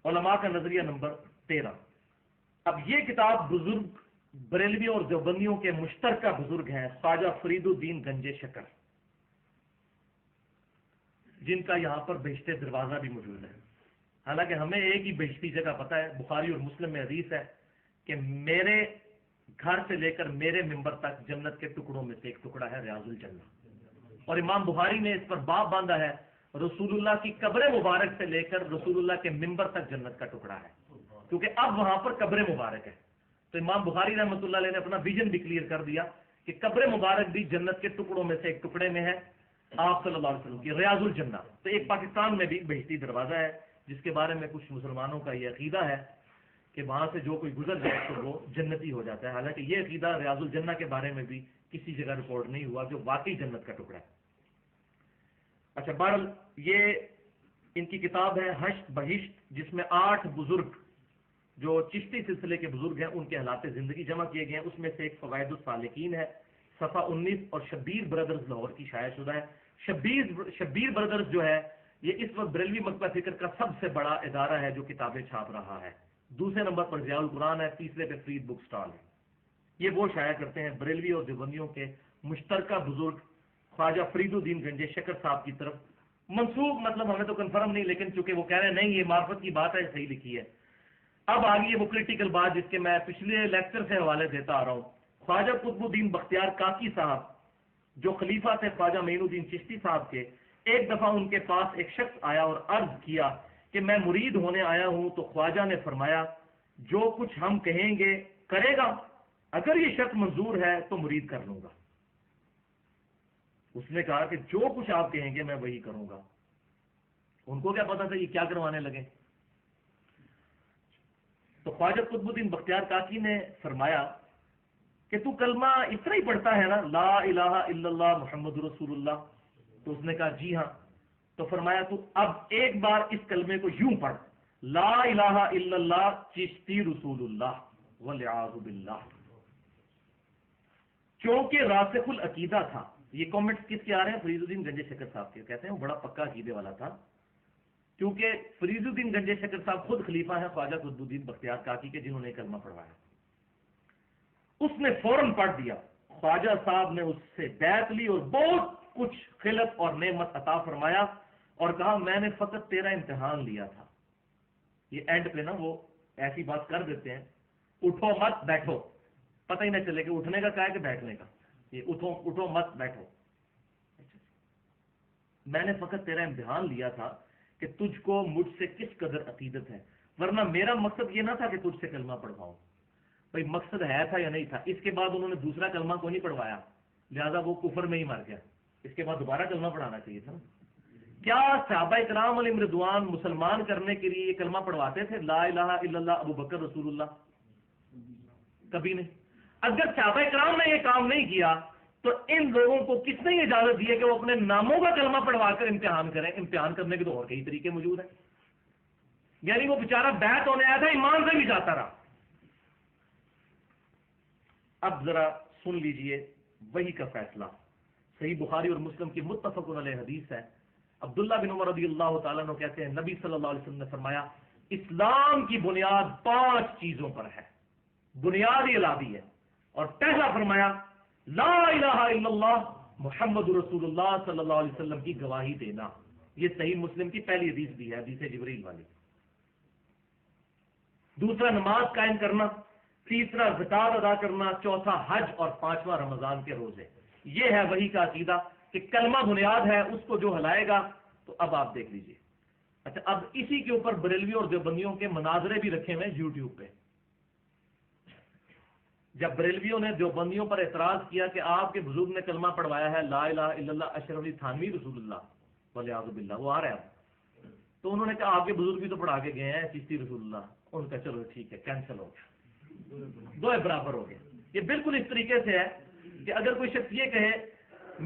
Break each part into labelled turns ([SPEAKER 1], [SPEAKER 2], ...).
[SPEAKER 1] علماء کا نظریہ نمبر 13۔ اب یہ کتاب بزرگ بریلوی اور دیوبندیوں کے مشترکہ بزرگ ہیں خواجہ فرید الدین گنج شکر، جن کا یہاں پر بہشت دروازہ بھی موجود ہے۔ حالانکہ ہمیں ایک ہی بہشتی جگہ پتہ ہے، بخاری اور مسلم میں حدیث ہے کہ میرے گھر سے لے کر میرے ممبر تک جنت کے ٹکڑوں میں سے ایک ٹکڑا ہے ریاض الجنہ، اور امام بخاری نے اس پر باب باندھا ہے رسول اللہ کی قبر مبارک سے لے کر رسول اللہ کے ممبر تک جنت کا ٹکڑا ہے، کیونکہ اب وہاں پر قبر مبارک ہے۔ تو امام بخاری رحمۃ اللہ علیہ نے اپنا ویژن بھی کلیئر کر دیا کہ قبر مبارک بھی جنت کے ٹکڑوں میں سے ایک ٹکڑے میں ہے آپ صلی اللہ علیہ وسلم کی ریاض الجنہ۔ تو ایک پاکستان میں بھی بہشتی دروازہ ہے جس کے بارے میں کچھ مسلمانوں کا یہ عقیدہ ہے کہ وہاں سے جو کوئی گزر جائے تو وہ جنتی ہو جاتا ہے، حالانکہ یہ عقیدہ ریاض الجنہ کے بارے میں بھی کسی جگہ رپورٹ نہیں ہوا جو واقعی جنت کا ٹکڑا ہے۔ اچھا، بہرحال یہ ان کی کتاب ہے حشت بہشت، جس میں 8 بزرگ جو چشتی سلسلے کے بزرگ ہیں ان کے حالات زندگی جمع کیے گئے ہیں۔ اس میں سے ایک فوائد السالکین ہے، صفحہ 19، اور شبیر بردرز لاہور کی شائع شدہ ہے۔ شبیر بردرز جو ہے یہ اس وقت بریلوی مکتبہ فکر کا سب سے بڑا ادارہ ہے جو کتابیں چھاپ رہا ہے۔ دوسرے نمبر پر ضیاء القرآن ہے، تیسرے پہ فرید بک سٹال ہے۔ یہ وہ شائع کرتے ہیں بریلوی اور دیوبندیوں کے مشترکہ بزرگ خواجہ فرید الدین گنج شکر صاحب کی طرف منسوب، مطلب ہمیں تو کنفرم نہیں، لیکن چونکہ وہ کہہ رہے ہیں نہیں یہ معرفت کی بات ہے، صحیح لکھی ہے۔ اب آگئی ہے وہ کرٹیکل بات جس کے میں پچھلے لیکچر سے حوالے دیتا آ رہا ہوں۔ خواجہ قطب الدین بختیار کاکی صاحب جو خلیفہ تھے خواجہ معین الدین چشتی صاحب کے، ایک دفعہ ان کے پاس ایک شخص آیا اور عرض کیا کہ میں مرید ہونے آیا ہوں، تو خواجہ نے فرمایا جو کچھ ہم کہیں گے کرے گا، اگر یہ شرط منظور ہے تو مرید کر لوں گا۔ اس نے کہا کہ جو کچھ آپ کہیں گے میں وہی کروں گا۔ ان کو کیا پتا تھا یہ کیا کروانے لگے؟ تو خواجہ قطب الدین بختیار کاکی نے فرمایا کہ تو کلمہ اتنا ہی پڑھتا ہے نا، لا الہ الا اللہ محمد رسول اللہ؟ تو اس نے کہا جی ہاں۔ تو فرمایا تو اب ایک بار اس کلمے کو یوں پڑھ، لا الہ الا اللہ چشتی رسول اللہ والعیاذ باللہ۔ چونکہ راسخ العقیدہ تھا، یہ کامنٹس کس کے آ رہے ہیں؟ فرید الدین گنج شکر صاحب کے، کہتے ہیں وہ بڑا پکا عقیدے والا تھا، کیونکہ فرید الدین گنج شکر صاحب خود خلیفہ ہیں خواجہ قطب الدین بختیار کاکی کے جنہوں نے کلمہ پڑھوایا۔ اس نے فوراً پڑھ دیا، خواجہ صاحب نے اس سے بیعت لی اور بہت کچھ خلعت اور نعمت عطا فرمایا اور کہا میں نے فقط تیرا امتحان لیا تھا۔ یہ اینڈ پہ نا وہ ایسی بات کر دیتے ہیں، اٹھو مت بیٹھو، پتہ ہی نہ چلے کہ اٹھنے کا کیا ہے کہ بیٹھنے کا، یہ اٹھو مت بیٹھو۔ میں نے فقط تیرا امتحان لیا تھا کہ تجھ کو مجھ سے کس قدر عقیدت ہے، ورنہ میرا مقصد یہ نہ تھا کہ تجھ سے کلمہ پڑھواؤں۔ بھائی مقصد ہے تھا یا نہیں تھا؟ اس کے بعد انہوں نے دوسرا کلمہ کو نہیں پڑھوایا، لہذا وہ کفر میں ہی مر گیا۔ اس کے بعد دوبارہ کلمہ پڑھانا چاہیے تھا۔ کیا صحابہ کرام علیہم رضوان مسلمان کرنے کے لیے یہ کلمہ پڑھواتے تھے لا الہ الا اللہ ابو بکر رسول اللہ؟ کبھی نہیں۔ اگر صحابہ کرام نے یہ کام نہیں کیا تو ان لوگوں کو کس نے اجازت دی ہے کہ وہ اپنے ناموں کا کلمہ پڑھوا کر امتحان کریں؟ امتحان کرنے کے تو اور کئی طریقے موجود ہیں۔ یعنی وہ بیچارہ بیعت ہونے آیا تھا، ایمان سے بھی جاتا رہا۔ اب ذرا سن لیجئے وہی کا فیصلہ، صحیح بخاری اور مسلم کی متفق علیہ حدیث ہے۔ عبداللہ بن عمر رضی اللہ تعالیٰ عنہ کہتے ہیں نبی صلی اللہ علیہ وسلم نے فرمایا اسلام کی بنیاد 5 چیزوں پر ہے، بنیاد ہی الہی ہے، اور پہلا فرمایا لا الہ الا اللہ محمد رسول اللہ صلی اللہ علیہ وسلم کی گواہی دینا۔ یہ صحیح مسلم کی پہلی حدیث بھی ہے، حدیث جبریل والی۔ دوسرا نماز قائم کرنا، تیسرا زکات ادا کرنا، چوتھا حج، اور 5واں رمضان کے روزے۔ یہ ہے وہی کا عقیدہ کہ کلمہ بنیاد ہے، اس کو جو ہلائے گا۔ تو اب آپ دیکھ لیجئے، اچھا اب اسی کے اوپر بریلوی اور دیوبندیوں کے مناظرے بھی رکھے ہوئے یوٹیوب پہ۔ جب بریلویوں نے دیوبندیوں پر اعتراض کیا کہ آپ کے بزرگ نے کلمہ پڑھوایا ہے لا الہ الا اللہ اشرف علی تھانوی رسول اللہ والعیاذ باللہ، وہ آ رہا ہے، تو انہوں نے کہا آپ کے بزرگ بھی تو پڑھا کے گئے ہیں چشتی رسول اللہ۔ ان کا چلو ٹھیک ہے، کینسل ہو گیا، دو برابر ہو گئے۔ یہ بالکل اس طریقے سے ہے کہ اگر کوئی شخص یہ کہے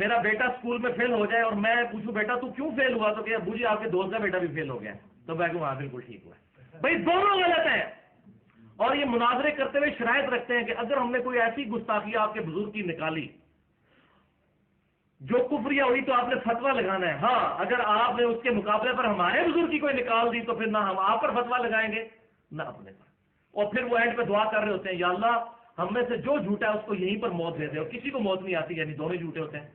[SPEAKER 1] میرا بیٹا اسکول میں فیل ہو جائے اور میں پوچھوں بیٹا تو کیوں فیل ہوا، تو کہ ابو جی آپ کے دوست کا بیٹا بھی فیل ہو گیا، تو میں کہوں ہاں بالکل ٹھیک ہوا ہے۔ بھائی دونوں غلط ہیں، اور یہ مناظرے کرتے ہوئے شرائط رکھتے ہیں کہ اگر ہم نے کوئی ایسی گستاخی آپ کے بزرگ کی نکالی جو کفریہ ہوئی تو آپ نے فتویٰ لگانا ہے. ہاں اگر آپ نے اس کے مقابلے پر ہمارے بزرگ کی کوئی نکال دی تو پھر نہ ہم آپ پر فتویٰ لگائیں گے نہ اپنے پر. اور پھر وہ اینڈ پہ دعا کر رہے ہوتے ہیں یا اللہ ہم میں سے جو جھوٹا ہے اس کو یہیں پر موت دے دے, اور کسی کو موت نہیں آتی, یعنی دونوں جھوٹے ہوتے ہیں,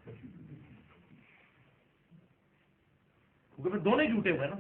[SPEAKER 1] کیونکہ پھر دونوں ہی جھوٹے ہوئے نا.